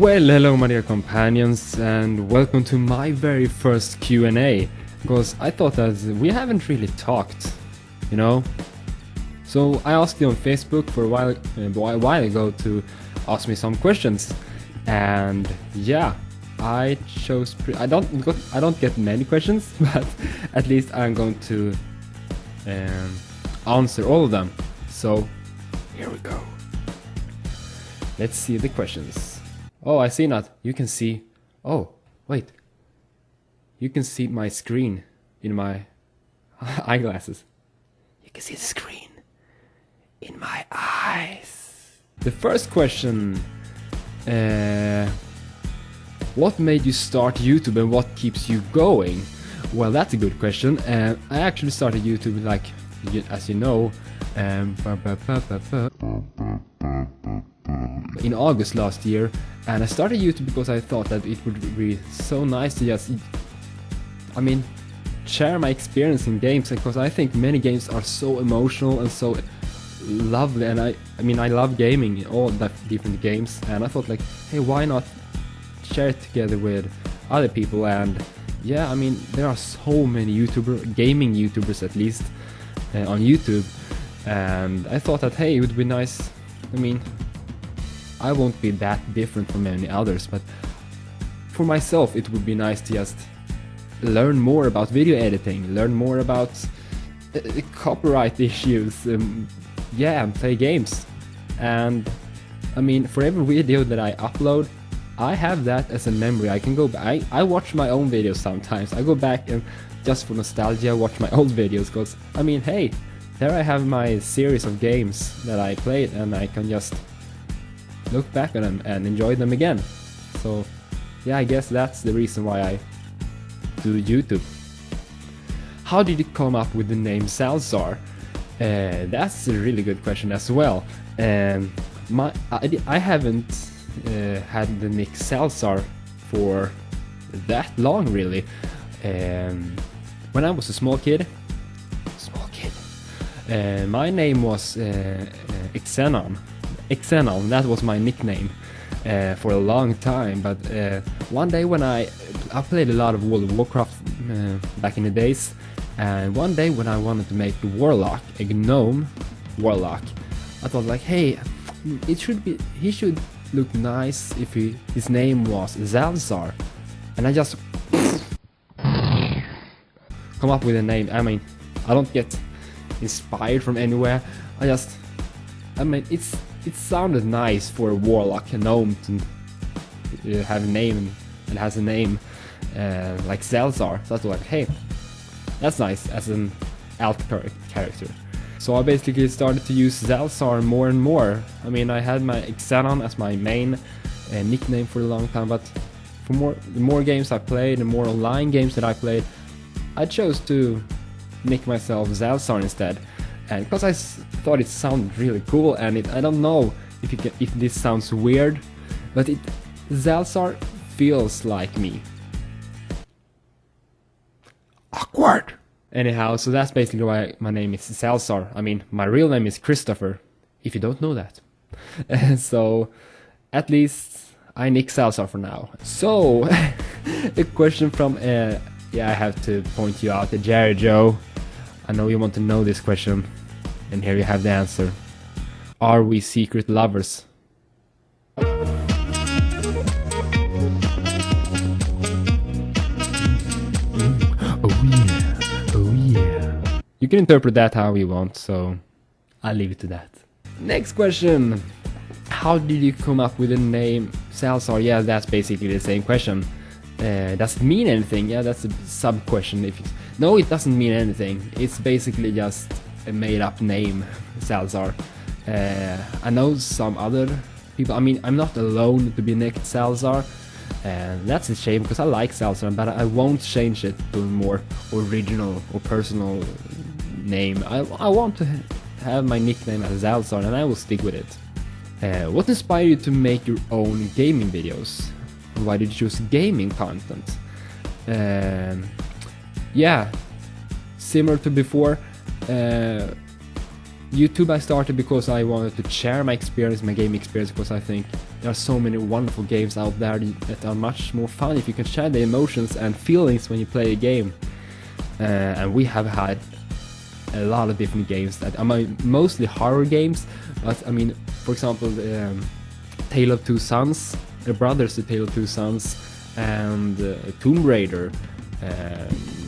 Well, hello my dear companions, and welcome to my very first Q&A, because I thought that we haven't really talked, you know? So I asked you on Facebook for a while ago to ask me some questions, and yeah, I chose. I don't get many questions, but at least I'm going to answer all of them. So here we go. Let's see the questions. Oh, I see that. You can see. Oh, wait. You can see my screen in my eyeglasses. You can see the screen in my eyes. The first question. What made you start YouTube and what keeps you going? Well, that's a good question. I actually started YouTube, like, as you know, in August last year, and I started YouTube because I thought that it would be so nice to just, share my experience in games, because I think many games are so emotional and so lovely, and I love gaming, all the different games, and I thought, like, hey, why not share it together with other people? And yeah, there are so many gaming YouTubers at least, on YouTube, and I thought that, hey, it would be nice. I won't be that different from many others, but for myself it would be nice to just learn more about video editing, learn more about copyright issues, and play games. And for every video that I upload, I have that as a memory. I can go back. I watch my own videos sometimes. I go back and just for nostalgia watch my old videos, because hey, there I have my series of games that I played, and I can just look back on them and enjoy them again. So yeah, I guess that's the reason why I do YouTube. How did you come up with the name Zalzar? That's a really good question as well. I haven't had the nick Zalzar for that long, really. When I was a small kid, my name was Xenon, that was my nickname for a long time. But one day when I played a lot of World of Warcraft back in the days, and one day when I wanted to make a warlock, a gnome warlock, I thought, like, hey, he should look nice if his name was Zalzar, and I just come up with a name. I don't get inspired from anywhere. It sounded nice for a warlock, a gnome, to have a name, and has a name like Zalzar. So I thought, like, hey, that's nice as an alt character. So I basically started to use Zalzar more and more. I had my Xenon as my main nickname for a long time, but for the more games I played, the more online games that I played, I chose to nick myself Zalzar instead. And because I thought it sounded really cool, and I don't know if this sounds weird, but Zalzar feels like me. Awkward. Anyhow, so that's basically why my name is Zalzar. My real name is Christopher, if you don't know that. So at least I nick Zalzar for now. So a question from I have to point you out, Jerry Joe. I know you want to know this question, and here you have the answer. Are we secret lovers? Oh yeah. You can interpret that how you want, so I'll leave it to that. Next question. How did you come up with the name Zalzar? Yeah, that's basically the same question. Does it mean anything? Yeah, that's a sub question. No, it doesn't mean anything. It's basically just a made-up name, Zalzar. I know some other people. I'm not alone to be nicked Zalzar, and that's a shame, because I like Zalzar, but I won't change it to a more original or personal name. I want to have my nickname as Zalzar, and I will stick with it. What inspired you to make your own gaming videos? Why did you choose gaming content? Yeah, similar to before, YouTube I started because I wanted to share my experience, my game experience, because I think there are so many wonderful games out there that are much more fun if you can share the emotions and feelings when you play a game. And we have had a lot of different games that are mostly horror games, but I mean, for example, Tale of Two Sons, Brothers to Tale of Two Sons, and Tomb Raider,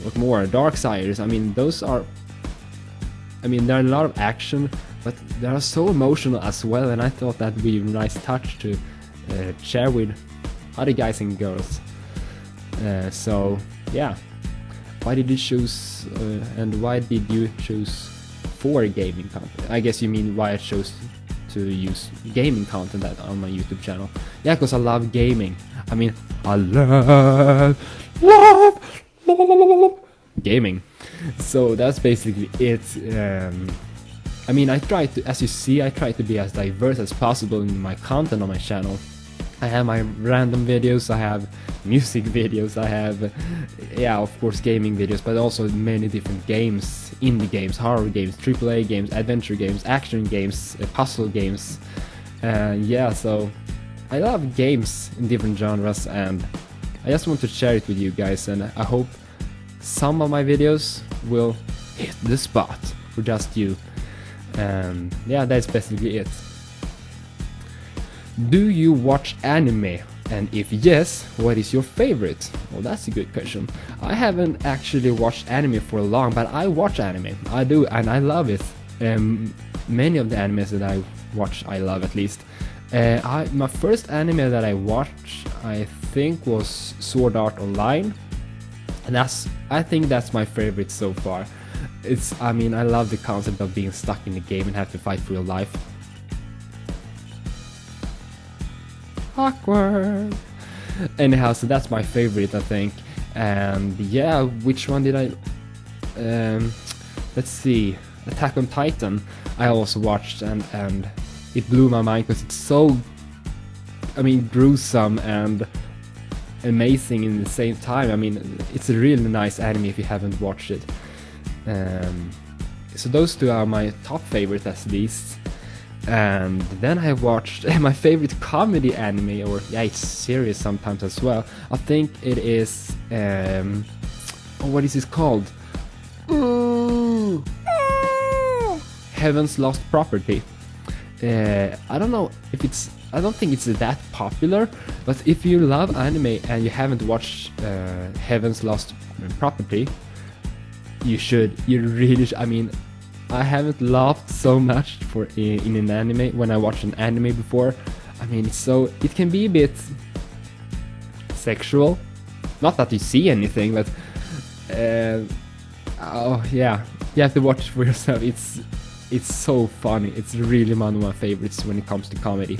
what more, Darksiders. I mean, those are, I mean, there are a lot of action, but they are so emotional as well, and I thought that would be a nice touch to share with other guys and girls. So yeah, why did you choose and why did you choose for gaming content? I guess you mean why I chose to use gaming content on my YouTube channel. Yeah, because I love gaming. I mean, I love gaming. So that's basically it. I mean, I try to, as you see, I try to be as diverse as possible in my content on my channel. I have my random videos, I have music videos, I have, yeah, of course, gaming videos, but also many different games, indie games, horror games, AAA games, adventure games, action games, puzzle games. Yeah, so I love games in different genres, and I just want to share it with you guys, and I hope some of my videos will hit the spot for just you. And yeah, that's basically it. Do you watch anime? And if yes, what is your favorite? Well, that's a good question. I haven't actually watched anime for long, but I watch anime. I do, and I love it. Many of the animes that I watch, I love at least. My first anime that I watched, I think, was Sword Art Online. And I think that's my favorite so far. I mean, I love the concept of being stuck in the game and have to fight for your life. Awkward. Anyhow, so that's my favorite, I think. And yeah, which one did I... let's see. Attack on Titan I also watched, and it blew my mind because it's so, I mean, gruesome and amazing in the same time. I mean, it's a really nice anime if you haven't watched it. So those two are my top favorites at least. And then I watched my favorite comedy anime, or yeah, it's serious sometimes as well. I think it is what is this called? Heaven's Lost Property. I don't know if I don't think it's that popular, but if you love anime and you haven't watched Heaven's Lost Property, you should. You really should. I mean, I haven't laughed so much in an anime when I watched an anime before. I mean, it can be a bit sexual. Not that you see anything, but oh yeah, you have to watch it for yourself. It's so funny. It's really one of my favorites when it comes to comedy.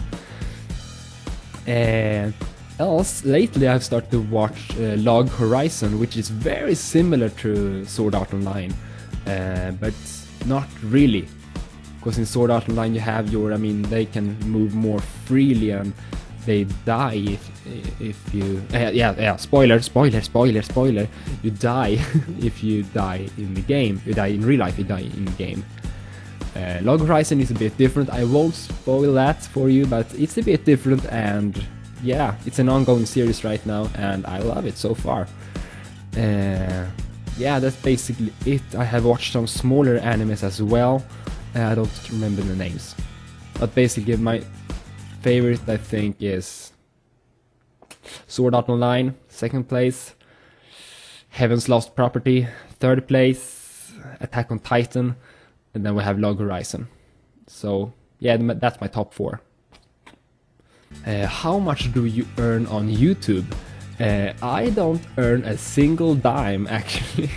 And else, lately I've started to watch Log Horizon, which is very similar to Sword Art Online, but not really. Because in Sword Art Online you have I mean, they can move more freely and they die if you... yeah, spoiler. You die if you die in the game. You die in real life, you die in the game. Log Horizon is a bit different. I won't spoil that for you, but it's a bit different, and yeah, it's an ongoing series right now, and I love it so far. Yeah, that's basically it. I have watched some smaller animes as well. I don't remember the names, but basically my favorite, I think, is Sword Art Online, second place, Heaven's Lost Property, third place, Attack on Titan, and then we have Log Horizon. So yeah, that's my top 4. How much do you earn on YouTube? I don't earn a single dime, actually.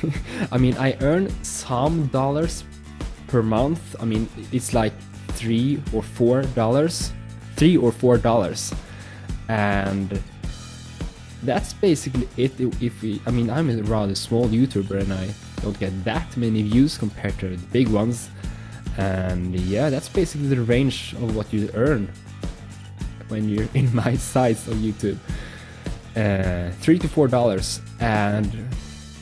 I mean, I earn some dollars per month. I mean, it's like $3 or $4, and that's basically it. I mean, I'm a rather small YouTuber and I don't get that many views compared to the big ones, and yeah, that's basically the range of what you earn when you're in my size of YouTube. $3 to $4, and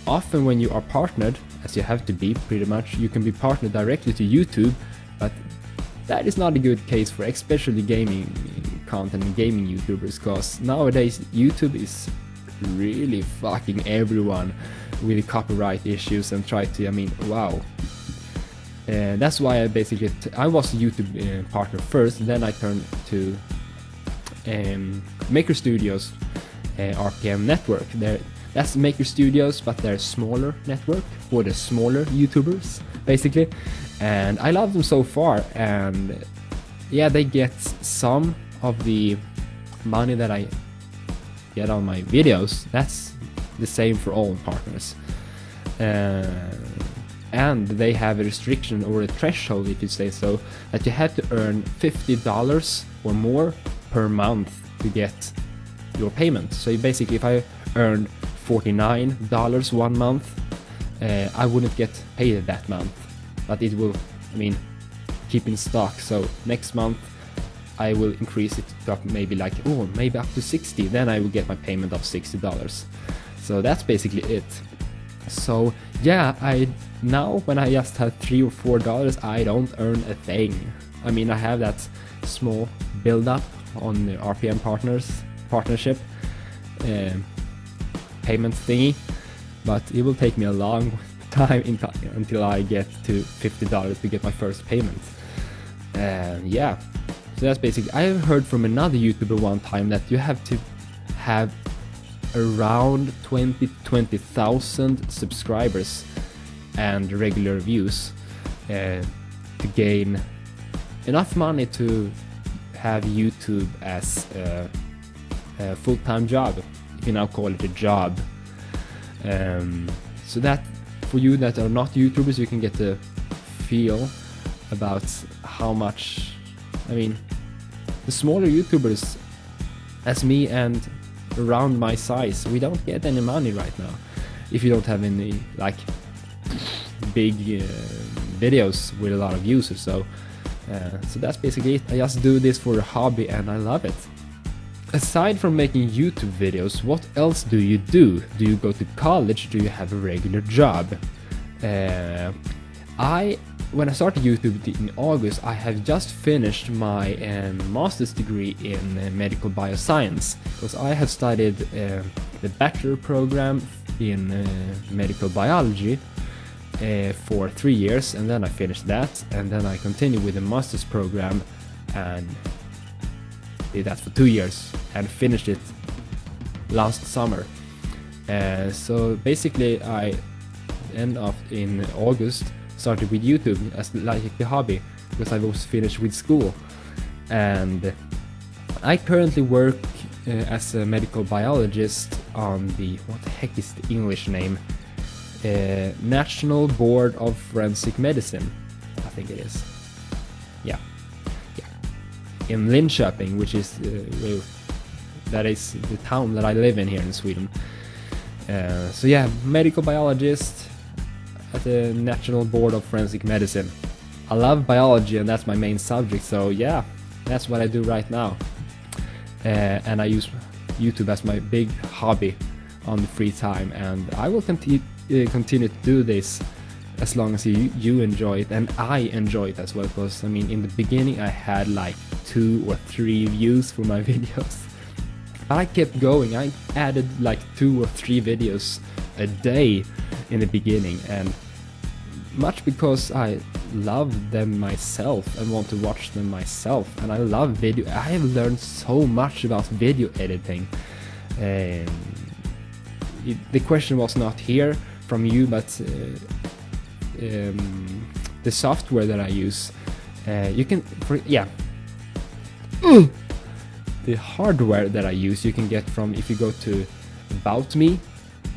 often when you are partnered, as you have to be pretty much, you can be partnered directly to YouTube, But that is not a good case for especially gaming content and gaming YouTubers, because nowadays YouTube is really fucking everyone with copyright issues and try to, I mean, wow. That's why I basically I was a YouTube partner first, then I turned to Maker Studios RPM network. That's Maker Studios, but they're a smaller network for the smaller YouTubers basically, and I love them so far. And yeah, they get some of the money that I get on my videos. That's the same for all partners, and they have a restriction or a threshold, if you say so, that you have to earn $50 or more per month to get your payment. So basically, if I earned $49 one month, I wouldn't get paid that month, but it will, I mean, keep in stock. So next month I will increase it to maybe like, oh, maybe up to 60, then I will get my payment of $60. So that's basically it. So yeah, now when I just have $3 or $4, I don't earn a thing. I mean, I have that small build up on the RPM partnership payment thingy, but it will take me a long time until I get to $50 to get my first payment. Yeah, so that's basically. I have heard from another YouTuber one time that you have to have around 20,000 subscribers and regular views to gain enough money to have YouTube as a full-time job, if you now call it a job. So that for you that are not YouTubers, you can get a feel about how much, I mean, the smaller YouTubers as me and around my size, we don't get any money right now if you don't have any like big videos with a lot of views or so. So that's basically it. I just do this for a hobby and I love it. Aside from making YouTube videos, what else do you do? Do you go to college? Do you have a regular job? When I started YouTube in August, I have just finished my master's degree in medical bioscience, because I have studied the bachelor program in medical biology for 3 years, and then I finished that, and then I continued with the master's program and did that for 2 years and finished it last summer. So basically I end up in August started with YouTube as like a hobby, because I was finished with school, and I currently work as a medical biologist on the, what the heck is the English name, National Board of Forensic Medicine, I think it is. Yeah, in Linköping, which is that is the town that I live in here in Sweden. So yeah, medical biologist at the National Board of Forensic Medicine. I love biology and that's my main subject, so yeah, that's what I do right now. And I use YouTube as my big hobby on the free time, and I will continue to do this as long as you enjoy it and I enjoy it as well, because I mean, in the beginning I had like 2 or 3 views for my videos, but I kept going. I added like 2 or 3 videos a day in the beginning, and much because I love them myself and want to watch them myself, and I love video. I have learned so much about video editing. The question was not here from you, but the software that I use, you can, the hardware that I use you can get from, if you go to About Me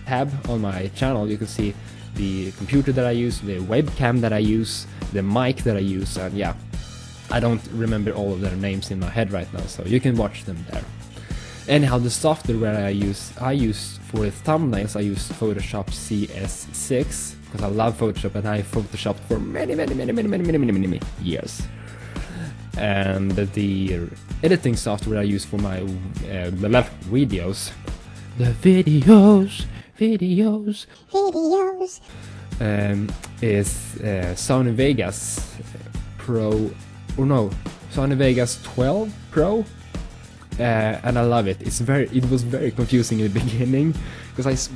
tab on my channel, you can see the computer that I use, the webcam that I use, the mic that I use, and yeah, I don't remember all of their names in my head right now, so you can watch them there. Anyhow, the software I use for the thumbnails, I use Photoshop CS6, because I love Photoshop and I photoshopped for many years. And the editing software I use for my videos, is Sony Vegas Pro, or no, Sony Vegas 12 Pro, and I love it. It was very confusing in the beginning, because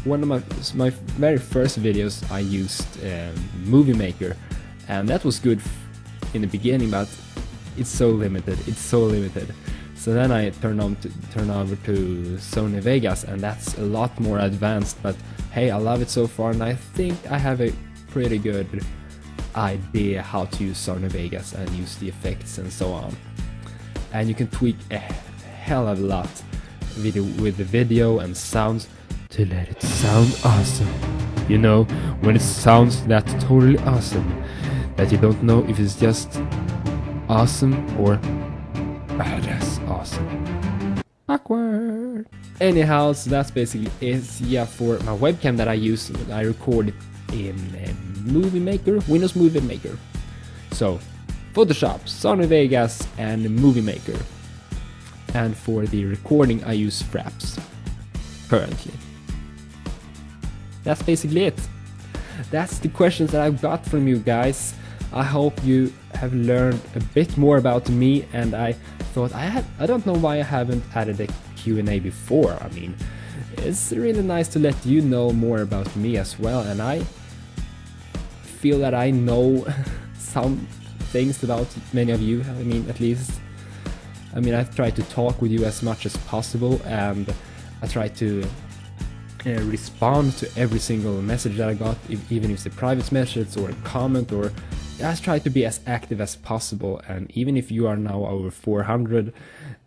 one of my very first videos I used Movie Maker, and that was good in the beginning, but it's so limited. So then I turn over to Sony Vegas, and that's a lot more advanced, but hey, I love it so far, and I think I have a pretty good idea how to use Sony Vegas and use the effects and so on. And you can tweak a hell of a lot with the video and sounds to let it sound awesome. You know, when it sounds that totally awesome that you don't know if it's just awesome or badass awesome. Awkward. Anyhow, so that's basically it. Yeah, for my webcam that I use, I record in Movie Maker, Windows Movie Maker. So Photoshop, Sony Vegas, and Movie Maker. And for the recording, I use Fraps currently. That's basically it. That's the questions that I've got from you guys. I hope you have learned a bit more about me, and I thought I don't know why I haven't added a Q&A before. I mean, it's really nice to let you know more about me as well, and I feel that I know some things about many of you. I mean, at least, I mean, I try to talk with you as much as possible, and I try to respond to every single message that I got, even if it's a private message or a comment, or I just try to be as active as possible. And even if you are now over 400,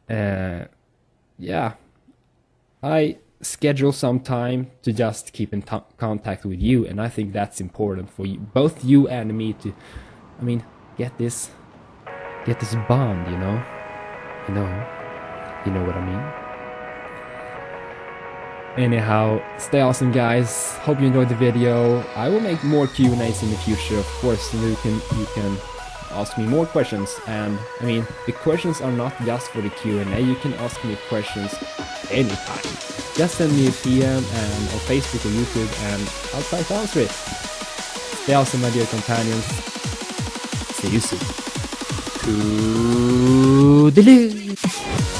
yeah, I schedule some time to just keep in contact with you, and I think that's important for you, both you and me, to, I mean, get this bond, you know what I mean. Anyhow, stay awesome, guys. Hope you enjoyed the video. I will make more Q&As in the future, of course. You can ask me more questions, and I mean, the questions are not just for the Q&A. You can ask me questions anytime. Just send me a PM and on Facebook or YouTube, and I'll try to answer it. Stay awesome, my dear companions. See you soon. Toodeloo.